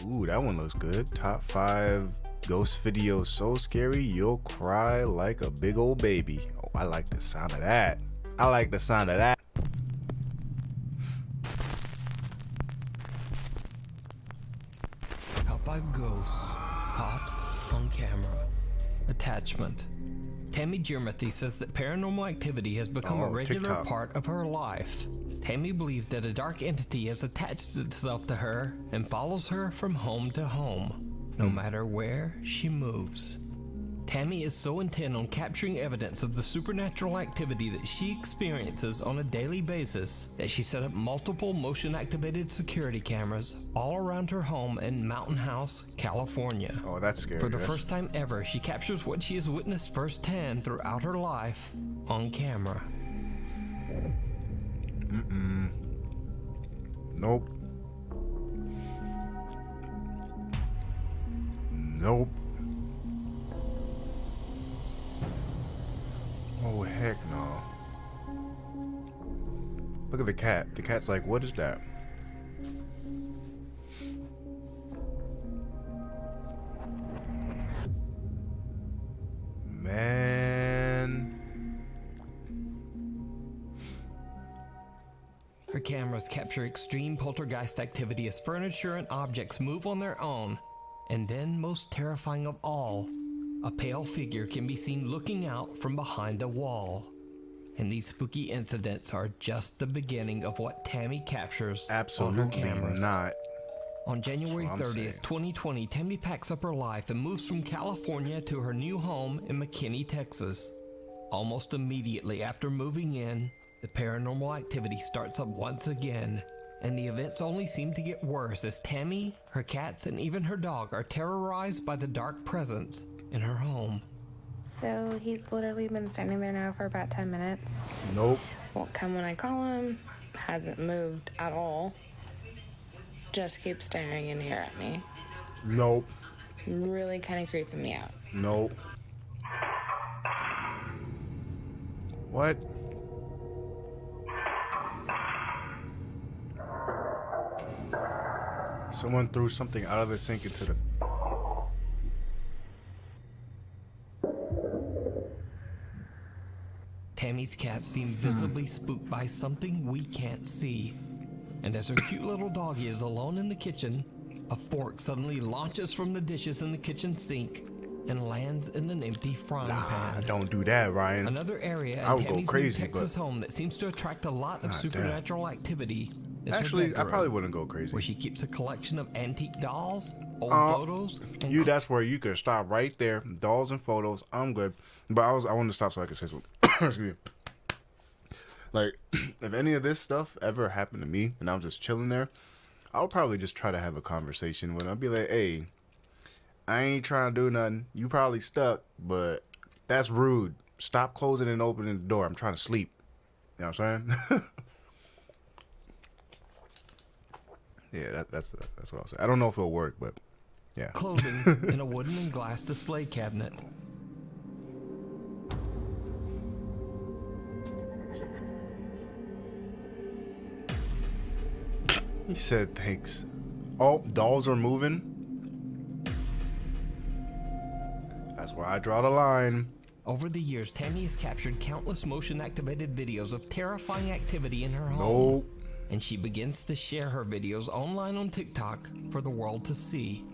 Ooh, that one looks good. Top 5 ghost videos so scary you'll cry like a big old baby. Oh, I like the sound of that. I like the sound of that. Top 5 ghosts caught on camera. Attachment. Tammy Jermathy says that paranormal activity has become a regular TikTok. part of her life. Tammy believes that a dark entity has attached itself to her and follows her from home to home, no matter where she moves. Tammy is so intent on capturing evidence of the supernatural activity that she experiences on a daily basis that she set up multiple motion-activated security cameras all around her home in Mountain House, California. Oh, that's scary. For the first time ever, she captures what she has witnessed firsthand throughout her life on camera. Nope. Nope. Oh, heck no. Look at the cat. The cat's like, what is that? Man. Her cameras capture extreme poltergeist activity as furniture and objects move on their own. And then, most terrifying of all, a pale figure can be seen looking out from behind a wall. And these spooky incidents are just the beginning of what Tammy captures on her Absolutely cameras. not. On January That's what I'm 30th, saying. 2020, Tammy packs up her life and moves from California to her new home in McKinney, Texas. Almost immediately after moving in, the paranormal activity starts up once again, and the events only seem to get worse as Tammy, her cats, and even her dog are terrorized by the dark presence in her home. So he's literally been standing there now for about 10 minutes. Nope. Won't come when I call him. Hasn't moved at all. Just keeps staring in here at me. Nope. Really kind of creeping me out. Nope. What? Someone threw something out of the sink into the... Tammy's cats seem visibly spooked by something we can't see. And as her cute little doggy is alone in the kitchen, a fork suddenly launches from the dishes in the kitchen sink and lands in an empty frying pan. Don't do that, Ryan. Another area I in would go Tammy's new crazy, Texas but- home that seems to attract a lot of Ah, supernatural activity is her Actually, I bedroom, probably wouldn't go crazy. where she keeps a collection of antique dolls, old photos, and That's where you could stop right there. Dolls and photos. I'm good. But I wanted to stop so I could say something. Excuse me. Like, if any of this stuff ever happened to me and I'm just chilling there, I would probably just try to have a conversation with them. I'd be like, hey, I ain't trying to do nothing. You probably stuck, but that's rude. Stop closing and opening the door. I'm trying to sleep. You know what I'm saying? Yeah, that's what I'll say. I don't know if it'll work, but yeah. clothing in a wooden and glass display cabinet. He said thanks. Oh, dolls are moving. That's where I draw the line. Over the years, Tammy has captured countless motion-activated videos of terrifying activity in her home. Nope. And she begins to share her videos online on TikTok for the world to see.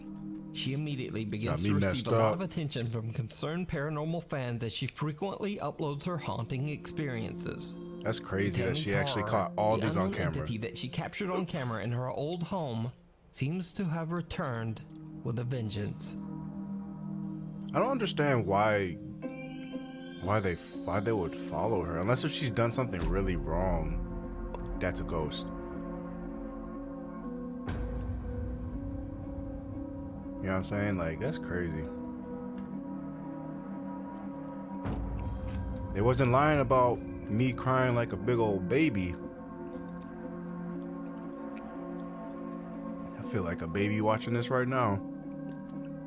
She immediately begins Got to me receive messed a lot up. of attention from concerned paranormal fans as she frequently uploads her haunting experiences. That's crazy that Tammy's she actually horror, caught all the these on unknown camera. entity that she captured on camera in her old home seems to have returned with a vengeance. I don't understand why they would follow her unless if she's done something really wrong. That's a ghost. You know what I'm saying? Like, that's crazy. They wasn't lying about me crying like a big old baby. I feel like a baby watching this right now.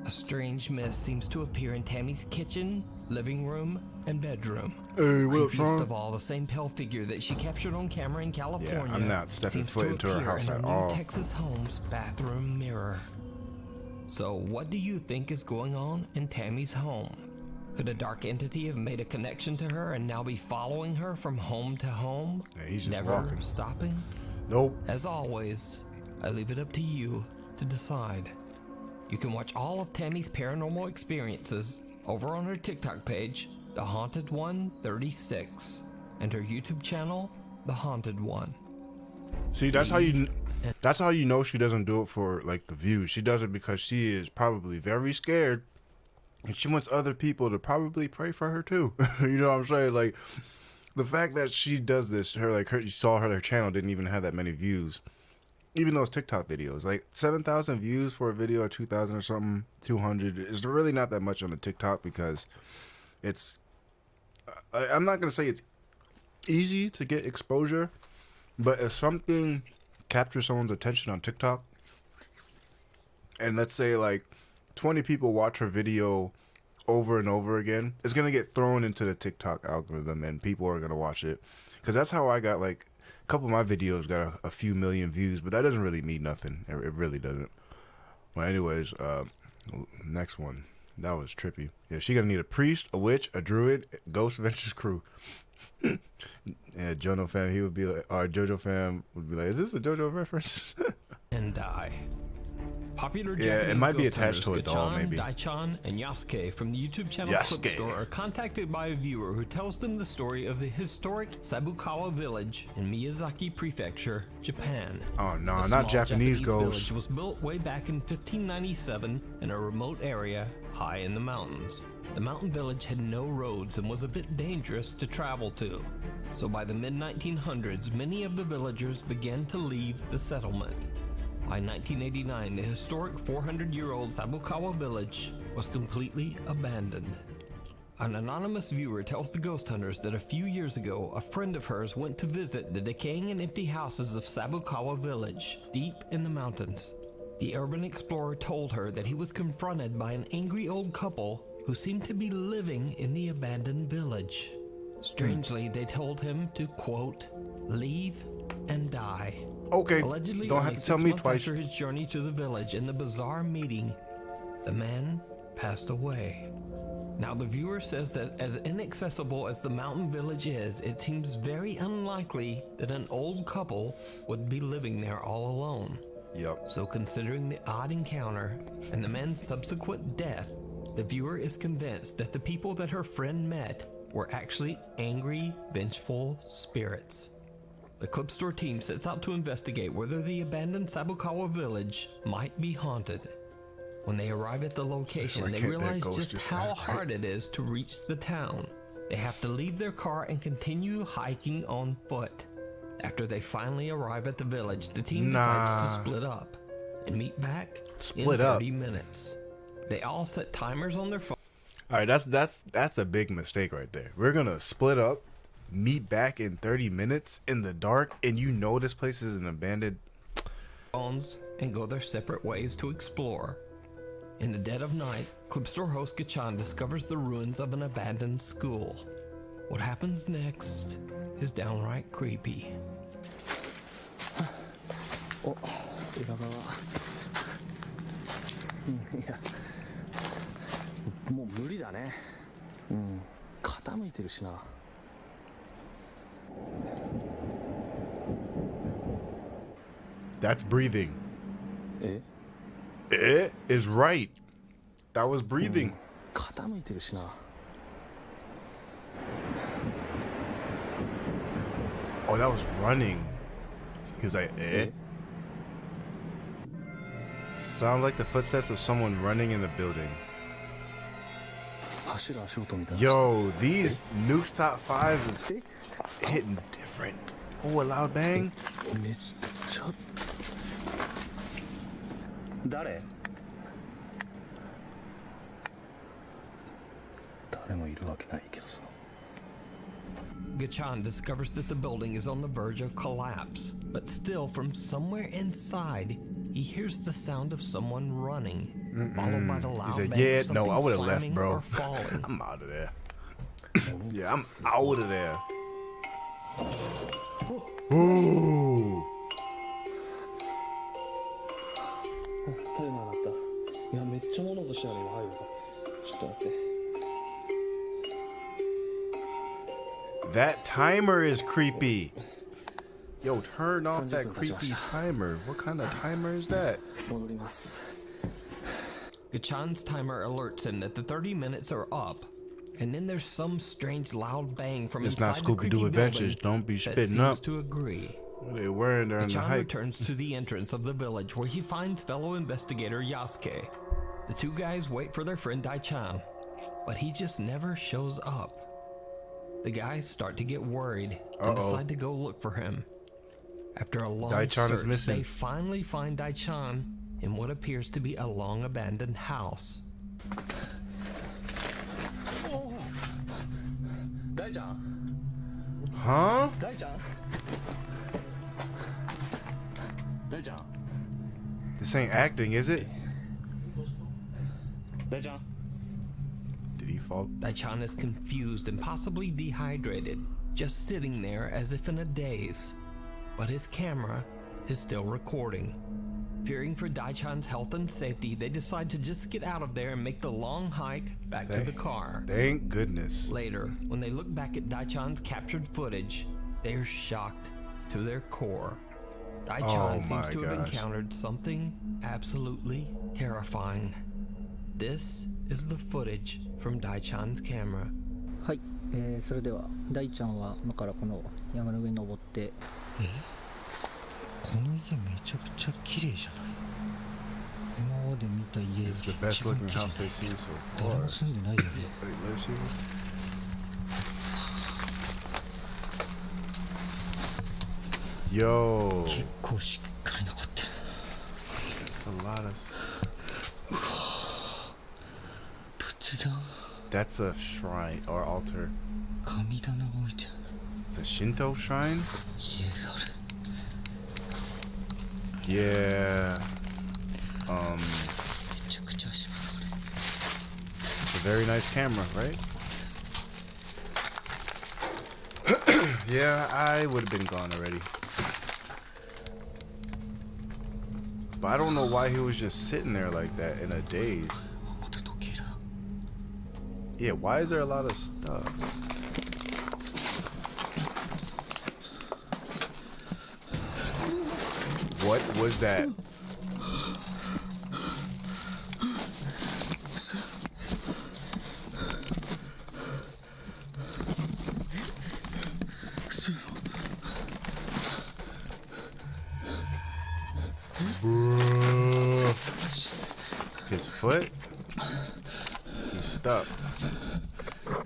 A strange mist seems to appear in Tammy's kitchen, living room, and bedroom. Hey, what up, Creepiest son? of all, the same pale figure that she captured on camera in California. I'm not stepping seems foot to into her appear house in at new all. Texas home's bathroom mirror. So, what do you think is going on in Tammy's home? Could a dark entity have made a connection to her and now be following her from home to home? Yeah, he's just never walking. stopping? Nope. As always, I leave it up to you to decide. You can watch all of Tammy's paranormal experiences over on her TikTok page, The Haunted One 36, and her YouTube channel, The Haunted One. See, that's how you know she doesn't do it for like the views. She does it because she is probably very scared, and she wants other people to probably pray for her too. You know what I'm saying? Like the fact that she does this, you saw her channel didn't even have that many views. Even those TikTok videos, like 7,000 views for a video or 2,000 or something, 200 is really not that much on the TikTok because it's. I'm not gonna say it's easy to get exposure, but if something captures someone's attention on TikTok, and let's say like 20 people watch her video over and over again, it's gonna get thrown into the TikTok algorithm, and people are gonna watch it. Because that's how I got like a couple of my videos got a few million views, but that doesn't really mean nothing. It really doesn't. Well, anyways, next one. That was trippy. Yeah, she gonna need a priest, a witch, a druid, Ghost Ventures crew. And Jono fam, he would be like, or Jojo fam would be like, is this a Jojo reference? And die. Popular Yeah, Japanese it might be ghost attached to a hunters doll, Gachan, maybe. Daichan, and Yasuke from the YouTube channel Yasuke. Clip Store are contacted by a viewer who tells them the story of the historic Sabukawa village in Miyazaki Prefecture, Japan. Oh no, The not small Japanese village ghosts. was built way back in 1597 in a remote area high in the mountains. The mountain village had no roads and was a bit dangerous to travel to. So by the mid-1900s, many of the villagers began to leave the settlement. By 1989, the historic 400-year-old Sabukawa village was completely abandoned. An anonymous viewer tells the ghost hunters that a few years ago, a friend of hers went to visit the decaying and empty houses of Sabukawa village, deep in the mountains. The urban explorer told her that he was confronted by an angry old couple who seemed to be living in the abandoned village. Strangely, they told him to, quote, leave and die. Okay, Allegedly, don't only have to tell 6 me months twice. after his journey to the village and the bizarre meeting, the man passed away. Now, the viewer says that as inaccessible as the mountain village is, it seems very unlikely that an old couple would be living there all alone. Yep. So considering the odd encounter and the man's subsequent death, the viewer is convinced that the people that her friend met were actually angry, vengeful spirits. The Clip Store team sets out to investigate whether the abandoned Sabukawa village might be haunted. When they arrive at the location, Why they can't that realize ghost just just how act, right? hard it is to reach the town. They have to leave their car and continue hiking on foot. After they finally arrive at the village, the team decides to split up and meet back Split in up? 30 minutes. They all set timers on their phone. All right, that's a big mistake right there. We're gonna split up, meet back in 30 minutes in the dark, and you know this place is an abandoned. And go their separate ways to explore. In the dead of night, Clip Store host Gachan discovers the ruins of an abandoned school. What happens next is downright creepy. お裏側いやもう無理だね傾いてるしな That's breathing. え It is right. That was breathing. 傾いてるしな Oh, that was running. He's like, eh? Sounds like the footsteps of someone running in the building. 走る足音みたいな Yo, these Nuke's top fives is hitting different. Oh, a loud bang. めっちゃ誰誰もいるわけないけどさ Gachan discovers that the building is on the verge of collapse, but still from somewhere inside, he hears the sound of someone running, followed by the He loud said, bang yeah, of no, something I would have left, slamming bro. or falling. I'm out of there. Yeah, I'm out of there. Ooh. タイマー鳴ったやうとしたら今入るか。ちょっと待って。 That timer is creepy. Yo, turn off that creepy timer. What kind of timer is that? 戻ります。 Gachan's timer alerts him that the 30 minutes are up. And then there's some strange loud bang from It's inside not the Scooby-Doo creepy Adventures. building Don't be that spitting seems up. to agree. What are they wearing during the Gachan hike? returns to the entrance of the village where he finds fellow investigator Yasuke. The two guys wait for their friend Daichan, but he just never shows up. The guys start to get worried and decide to go look for him. After a long Daichan is search, missing. they finally find Daichan in what appears to be a long abandoned house. 大ちゃん Huh? 大ちゃん大ちゃん This ain't acting, is it? 大ちゃん Did he fall? Daichan is confused and possibly dehydrated, just sitting there as if in a daze. But his camera is still recording. Fearing for Daichan's health and safety, they decide to just get out of there and make the long hike back to the car. Thank goodness. Later, when they look back at Daichan's captured footage, they are shocked to their core. Daichan seems to have encountered something absolutely terrifying. This is the footage from Daichan's camera. はい、それでは大ちゃんは今からこの山の上に登って。この家めちゃくちゃ綺麗じゃない。今まで見た家 This is the best looking house they've seen so far. 誰も住んでないよね。 Nobody lives here. Yo, 結構しっかり残ってる。 that's a lot of. 仏壇、 That's a shrine or altar. 神棚が置いてある。 It's a Shinto shrine. 家がある。 Yeah. めちゃくちゃ足元ある。 It's a very nice camera, right? Yeah, I would have been gone already. But I don't know why he was just sitting there like that in a daze. 元時計だ。 Yeah, why is there a lot of stuff? What was that? Bruh. His foot? He's stuck. ちょ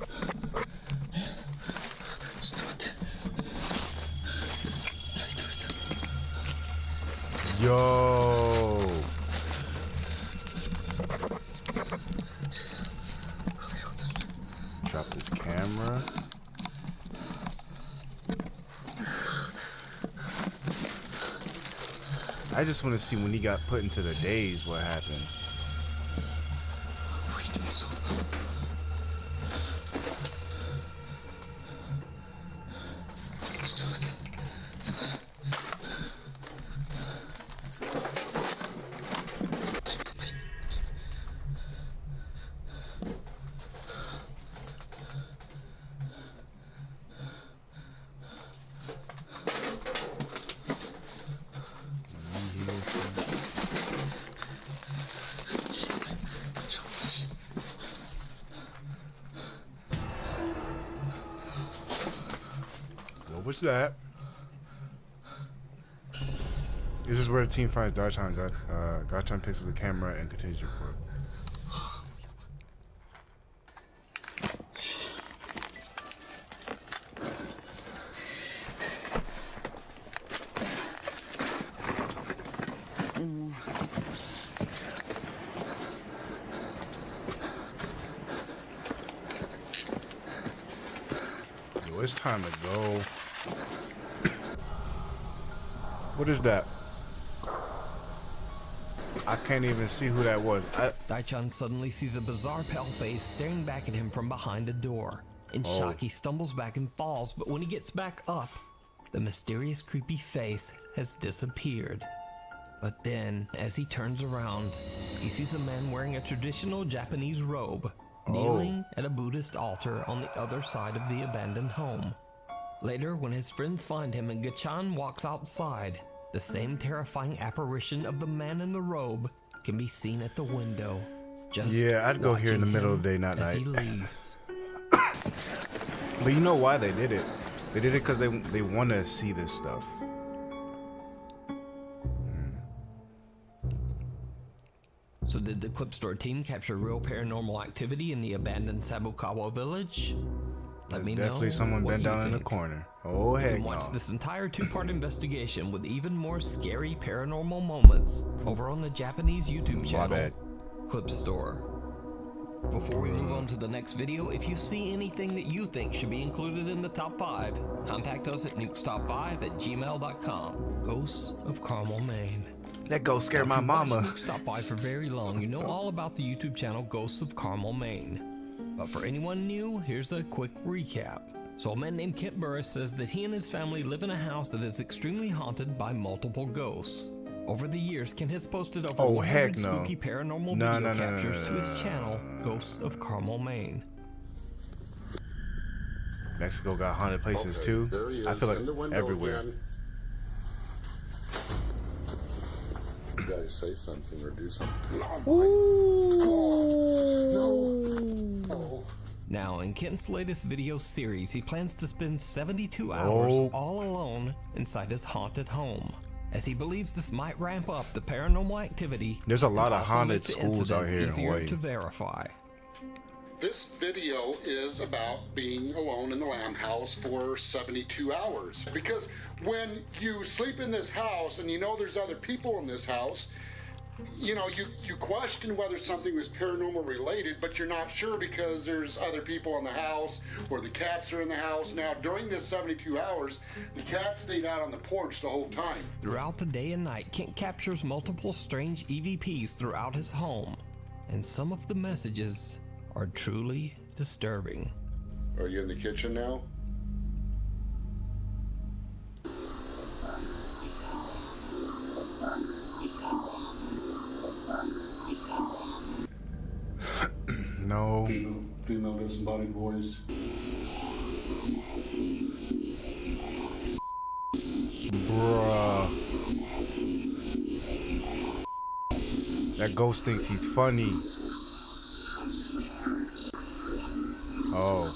っと待って。 Yo. Drop this camera. I just want to see when he got put into the daze what happened. What was that? This is where the team finds Daichan. Daichan picks up the camera and continues to record. Yo, it's time to go. What is that? I can't even see who that was. Daichan suddenly sees a bizarre pale face staring back at him from behind a door. In shock, he stumbles back and falls, but when he gets back up, the mysterious creepy face has disappeared. But then, as he turns around, he sees a man wearing a traditional Japanese robe, kneeling at a Buddhist altar on the other side of the abandoned home. Later, when his friends find him and Gachan walks outside, the same terrifying apparition of the man in the robe can be seen at the window. Yeah, I'd go here in the middle of the day, not as night. he leaves. But you know why they did it? They did it because they want to see this stuff. So did the Clip Store team capture real paranormal activity in the abandoned Sabukawa village? Let me know. Definitely someone bent down in the corner. Oh, heck no. You can watch this entire two-part investigation with even more scary paranormal moments over on the Japanese YouTube channel, Clip Store. Before we move on to the next video, if you see anything that you think should be included in the top 5, contact us at nukestop5@gmail.com. Ghosts of Carmel, Maine. That ghost scared my mama. If you've watched Nuke Stop By for very long, you know all about the YouTube channel Ghosts of Carmel, Maine. But for anyone new, here's a quick recap. So a man named Kent Burris says that he and his family live in a house that is extremely haunted by multiple ghosts. Over the years, Kent has posted over 100 spooky paranormal video captures to his channel, Ghosts of Carmel, Maine. Mexico got haunted places too. I feel like everywhere. Again. You guys say something or do something. No. Now, in Kent's latest video series, he plans to spend 72 hours all alone inside his haunted home, as he believes this might ramp up the paranormal activity. There's a lot of haunted schools out here in Hawaii. To verify. This video is about being alone in the lamb house for 72 hours. Because when you sleep in this house and you know there's other people in this house, you know, you question whether something was paranormal related, but you're not sure because there's other people in the house or the cats are in the house. Now, during this 72 hours, the cat stayed out on the porch the whole time. Throughout the day and night, Kent captures multiple strange EVPs throughout his home, and some of the messages are truly disturbing. Are you in the kitchen now? No. Female disembodied voice. Bruh. That ghost thinks he's funny. Oh.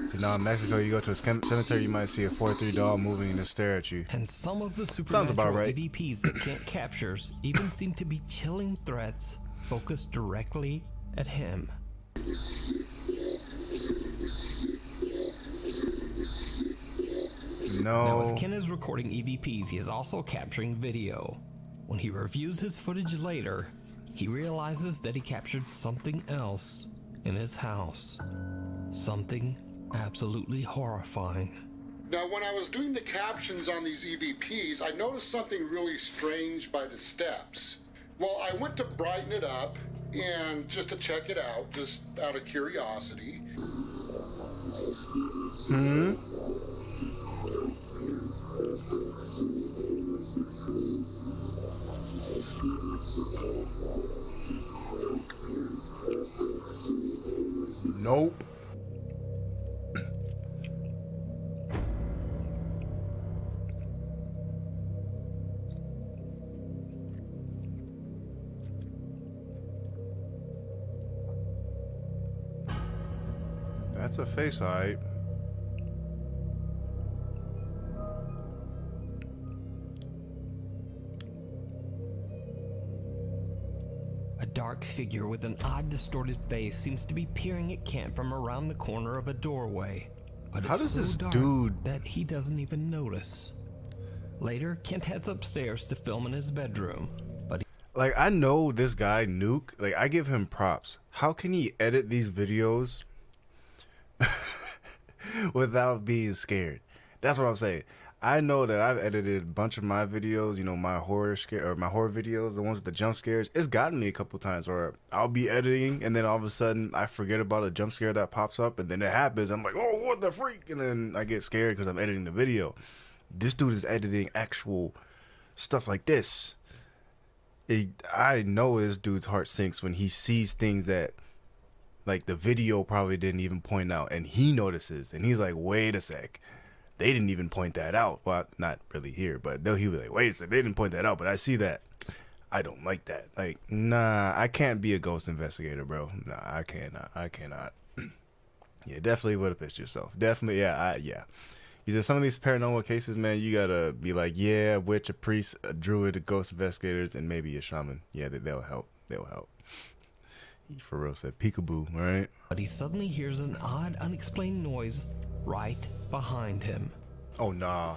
So now in Mexico, you go to a cemetery, you might see a 4-3 dog moving and stare at you. And some of the supernatural about right. EVPs that Kent captures even seem to be chilling threats focused directly at him. No. Now, as Ken is recording EVPs, he is also capturing video. When he reviews his footage later, he realizes that he captured something else in his house. Something absolutely horrifying. Now, when I was doing the captions on these EVPs, I noticed something really strange by the steps. Well, I went to brighten it up and just to check it out, just out of curiosity. Nope. That's a face, alright. A dark figure with an odd distorted face seems to be peering at Kent from around the corner of a doorway. But How it's does so this dark dude that he doesn't even notice. Later, Kent heads upstairs to film in his bedroom. But like, I know this guy, Nuke, like, I give him props. How can he edit these videos without being scared? That's what I'm saying. I know that I've edited a bunch of my videos, you know, my horror videos, the ones with the jump scares. It's gotten me a couple times where I'll be editing and then all of a sudden I forget about a jump scare that pops up and then it happens. I'm like, oh, what the freak? And then I get scared because I'm editing the video. This dude is editing actual stuff like this. I know this dude's heart sinks when he sees things that, like, the video probably didn't even point out, and he notices, and he's like, wait a sec, they didn't even point that out. Well, not really here, but he'll be like, wait a sec, they didn't point that out, but I see that. I don't like that. Like, nah, I can't be a ghost investigator, bro. Nah, I cannot. Yeah, definitely would have pissed yourself. Definitely, yeah. Either some of these paranormal cases, man, you gotta be like, yeah, a witch, a priest, a druid, a ghost investigators, and maybe a shaman. Yeah, they'll help. They'll help. He for real said peekaboo, right? But he suddenly hears an odd, unexplained noise right behind him. Oh, nah.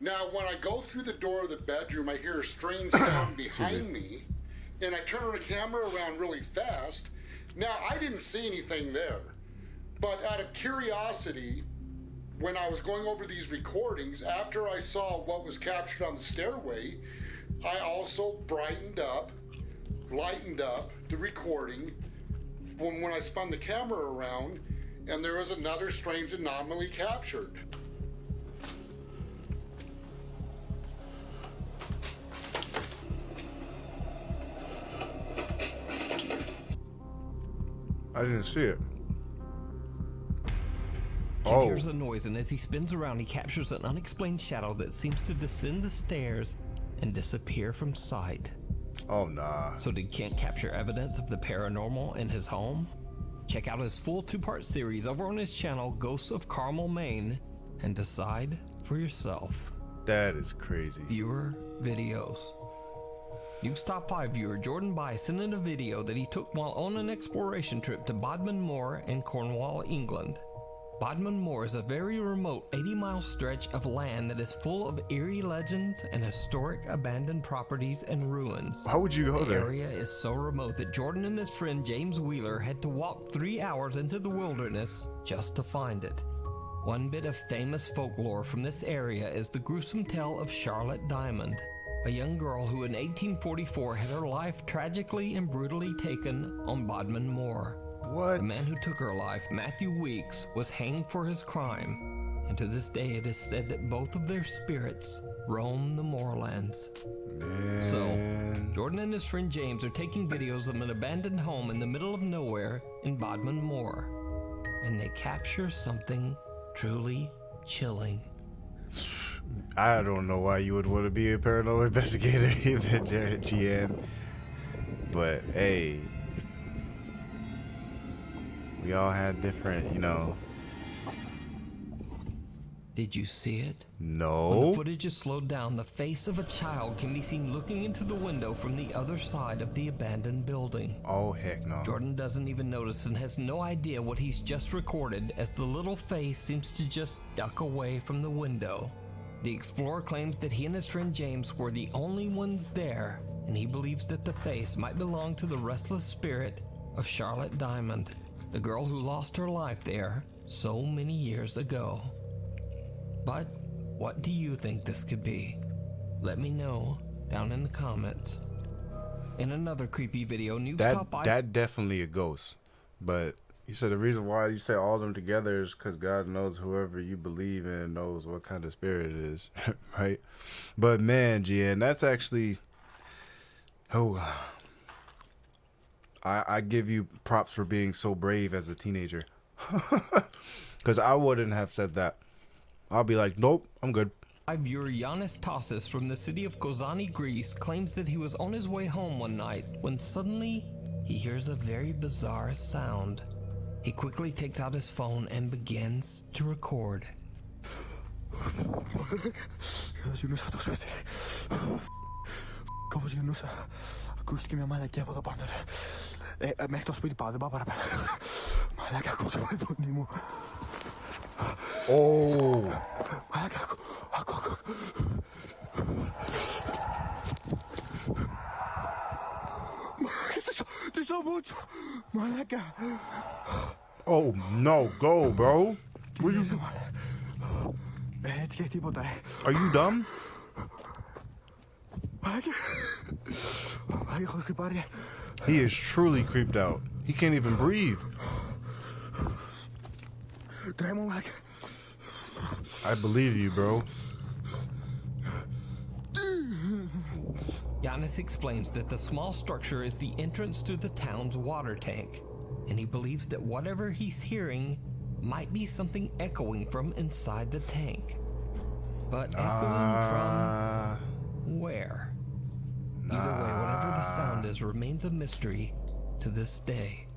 Now, when I go through the door of the bedroom, I hear a strange sound behind me, and I turn the camera around really fast. Now, I didn't see anything there, but out of curiosity, when I was going over these recordings, after I saw what was captured on the stairway, I also lightened up the recording when I spun the camera around, and there was another strange anomaly captured. I didn't see it. Ken hears the noise, and as he spins around, he captures an unexplained shadow that seems to descend the stairs and disappear from sight. Oh, nah. So did Kent capture evidence of the paranormal in his home? Check out his full 2-part series over on his channel, Ghosts of Carmel, Maine, and decide for yourself. That is crazy. Viewer videos. Nuke's Top 5 viewer Jordan By sent in a video that he took while on an exploration trip to Bodmin Moor in Cornwall, England. Bodmin Moor is a very remote 80-mile stretch of land that is full of eerie legends and historic abandoned properties and ruins. How would you go there? The area is so remote that Jordan and his friend James Wheeler had to walk 3 hours into the wilderness just to find it. One bit of famous folklore from this area is the gruesome tale of Charlotte Diamond, a young girl who in 1844 had her life tragically and brutally taken on Bodmin Moor. What? The man who took her life, Matthew Weeks, was hanged for his crime, and to this day it is said that both of their spirits roam the moorlands. Man. So, Jordan and his friend James are taking videos of an abandoned home in the middle of nowhere in Bodmin Moor, and they capture something truly chilling. I don't know why you would want to be a paranormal investigator either, GN. But hey, we all had different, Did you see it? No. When the footage is slowed down, the face of a child can be seen looking into the window from the other side of the abandoned building. Oh, heck no. Jordan doesn't even notice and has no idea what he's just recorded, as the little face seems to just duck away from the window. The explorer claims that he and his friend James were the only ones there, and he believes that the face might belong to the restless spirit of Charlotte Diamond, the girl who lost her life there so many years ago. But what do you think this could be? Let me know down in the comments. In another creepy video, Nuke's Top 5... That definitely a ghost. But you said the reason why you say all of them together is because God knows whoever you believe in knows what kind of spirit it is, right? But man, GN, that's actually... Oh, I give you props for being so brave as a teenager. Because I wouldn't have said that. I'll be like, nope, I'm good. Viewer Yanis Tassis from the city of Kozani, Greece, claims that he was on his way home one night when suddenly he hears a very bizarre sound. He quickly takes out his phone and begins to record. Oh. Oh no, go, bro. What are you dumb? He is truly creeped out. He can't even breathe. I believe you, bro. Giannis explains that the small structure is the entrance to the town's water tank, and he believes that whatever he's hearing might be something echoing from inside the tank. But echoing from where? Either way, whatever the sound is remains a mystery to this day.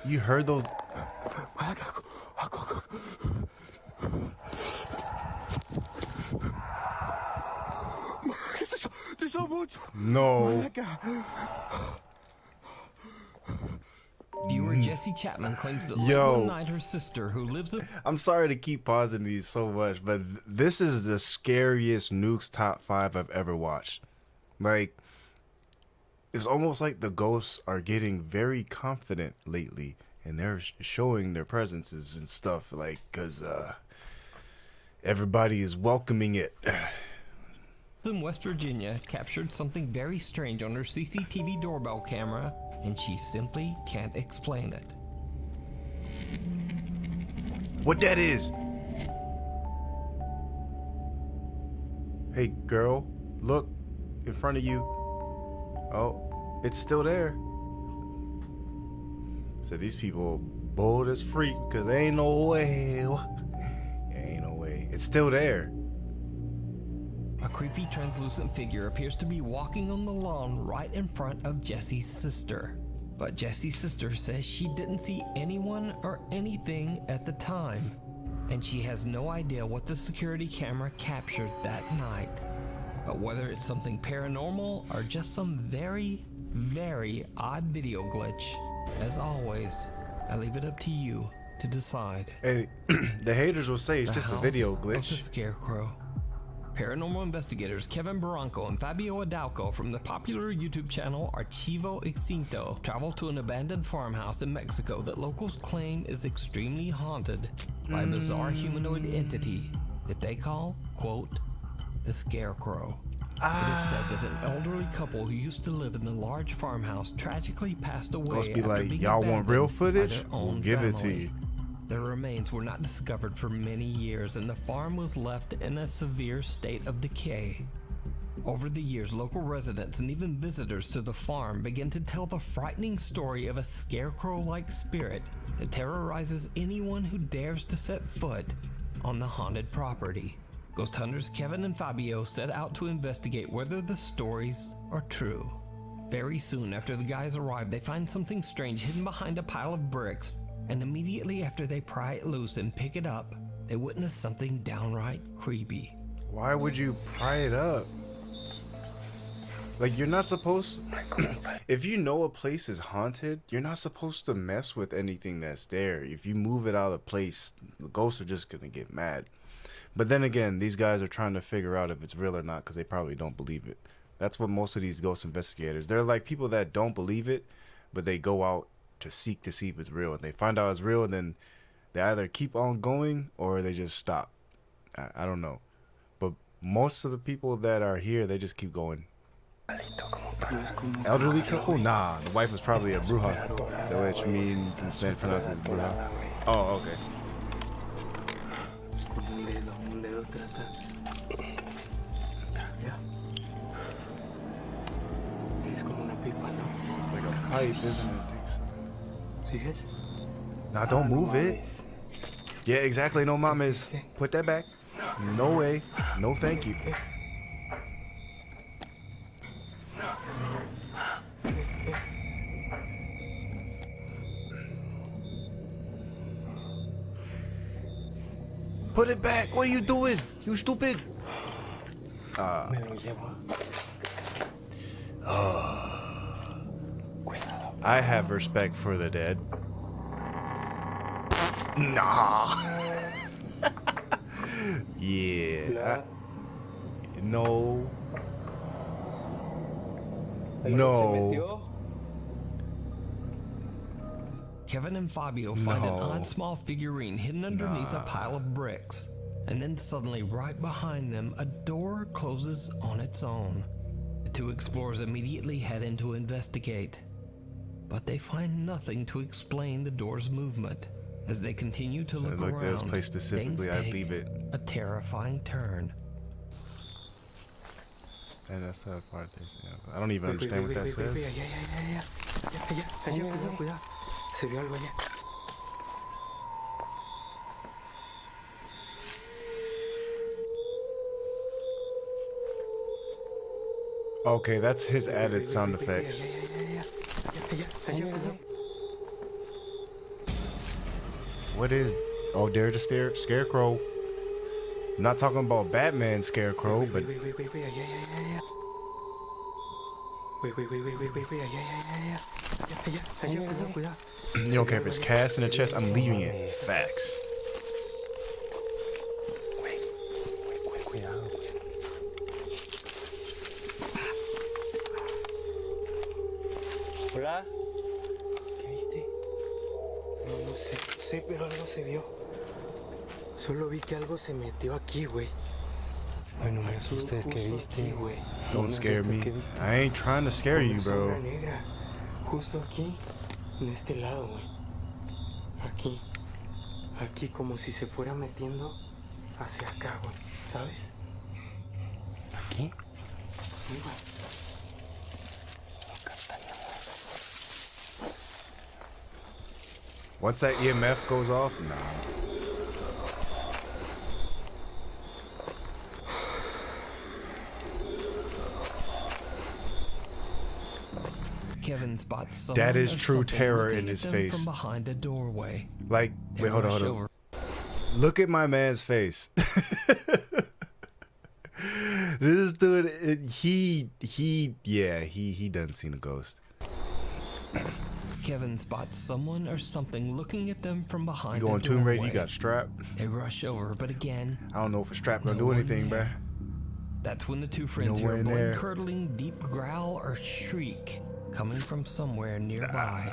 You heard those? No. Viewer Jesse Chapman claims that late one night her sister, who lives in... I'm sorry to keep pausing these so much, but this is the scariest Nuke's top 5 I've ever watched. Like, it's almost like the ghosts are getting very confident lately, and they're showing their presences and stuff, like, because everybody is welcoming it. In West Virginia, captured something very strange on her CCTV doorbell camera, and she simply can't explain it. What that is? Hey, girl, look in front of you. Oh, it's still there. So these people bold as freak, because there ain't no way. There ain't no way. It's still there. A creepy translucent figure appears to be walking on the lawn right in front of Jesse's sister. But Jesse's sister says she didn't see anyone or anything at the time, and she has no idea what the security camera captured that night. But whether it's something paranormal or just some very, very odd video glitch, as always, I leave it up to you to decide. Hey, the haters will say it's just a video The glitch. Scarecrow. Paranormal investigators Kevin Barranco and Fabio Adalco from the popular YouTube channel Archivo Extinto travel to an abandoned farmhouse in Mexico that locals claim is extremely haunted by a bizarre humanoid entity that they call, quote, the Scarecrow. It is said that an elderly couple who used to live in the large farmhouse tragically passed away Ghosts be after like, being y'all want real abandoned by footage? their We'll own give it to family. you. Their remains were not discovered for many years, and the farm was left in a severe state of decay. Over the years, local residents and even visitors to the farm began to tell the frightening story of a scarecrow-like spirit that terrorizes anyone who dares to set foot on the haunted property. Ghost hunters Kevin and Fabio set out to investigate whether the stories are true. Very soon after the guys arrive, they find something strange hidden behind a pile of bricks, and immediately after they pry it loose and pick it up, they witness something downright creepy. Why would you pry it up? Like, you're not supposed if you know a place is haunted, you're not supposed to mess with anything that's there. If you move it out of place, the ghosts are just gonna get mad. But then again, these guys are trying to figure out if it's real or not, because they probably don't believe it. That's what most of these ghost investigators, they're like people that don't believe it, but they go out to seek to see if it's real, and they find out it's real, and then they either keep on going or they just stop. I don't know, but most of the people that are here, they just keep going. Elderly couple? Nah, the wife was probably a bruja, which means in Spanish pronounced as bruja. Oh, okay. It's like a pipe, isn't it? Nah, don't move it. Yeah, exactly. No mames. Put that back. No way. No thank you. Put it back. What are you doing? You stupid. I have respect for the dead. Nah. Yeah. No. No. Kevin and Fabio find an odd small figurine hidden underneath a pile of bricks. And then suddenly, right behind them, a door closes on its own. The two explorers immediately head in to investigate. But they find nothing to explain the door's movement. As they continue to look Look, this around, place specifically, things I'd take leave it. a terrifying turn. And that's the part they say. I don't even understand what that says. Allá, cuidado, cuidado. Se vio algo allá. Okay, that's his added sound effects. Allá, cuidado. What is? Oh, there's the scarecrow. I'm not talking about Batman scarecrow, but Allá, cuidado, cuidado. you don't care if it's cast in the chest. I'm leaving it. Facts. Cuidado. Hola. ¿Qué viste? No sé, pero algo se vio. Solo vi que algo se metió aquí, güey. Ay, no me asustes, ¿qué viste? Don't scare me. I ain't trying to scare you, bro. Una negra. Justo aquí, en este lado, güey. Aquí como si se fuera metiendo hacia acá, güey. ¿Sabes? ¿Aquí? Sí, güey. Once that EMF goes off, nah. Kevin spots someone That is or true something terror looking in at his them face. from behind a doorway. Like, They wait, hold rush on. over. Look at my man's face. This dude, he done seen a ghost. Kevin spots someone or something looking at them from behind You go a on Tomb Raider, doorway. you got strapped. They rush over, but again, I don't know if a strap gonna No do one anything, bruh. there. That's when the two friends No hear a one there. blood-curdling deep growl or shriek coming from somewhere nearby.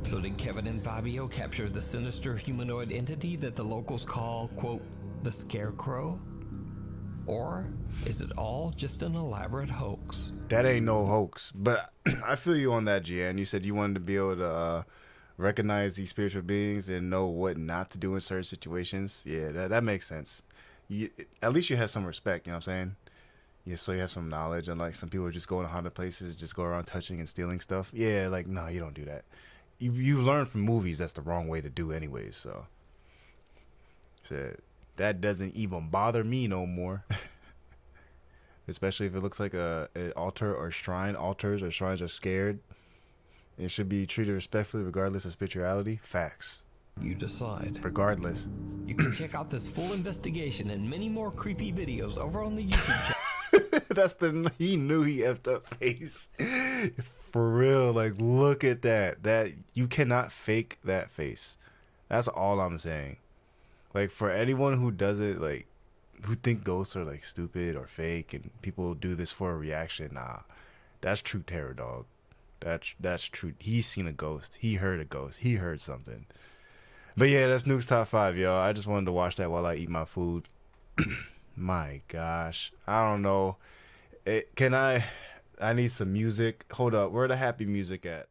So did Kevin and Fabio capture the sinister humanoid entity that the locals call, quote, the Scarecrow? Or is it all just an elaborate hoax? That ain't no hoax. But I feel you on that, Gian. You said you wanted to be able to recognize these spiritual beings and know what not to do in certain situations. Yeah, that makes sense. At least you have some respect, you know what I'm saying? Yeah, so you have some knowledge. Unlike some people just go in haunted places, just go around touching and stealing stuff. Yeah, like, no, you don't do that. You learn from movies that's the wrong way to do anyways, so. Said that doesn't even bother me no more. Especially if it looks like an altar or shrine. Altars or shrines are scared. It should be treated respectfully regardless of spirituality. Facts. You decide. Regardless. You can check out this full investigation and many more creepy videos over on the YouTube channel. That's he knew he effed up face. For real, like, look at that. You cannot fake that face. That's all I'm saying. Like, for anyone who doesn't, like, who think ghosts are, like, stupid or fake and people do this for a reaction, nah. That's true terror, dog. That's true. He's seen a ghost. He heard a ghost. He heard something. But yeah, that's Nuke's Top 5, y'all. I just wanted to watch that while I eat my food. My gosh. I don't know. I need some music. Hold up. Where the happy music at?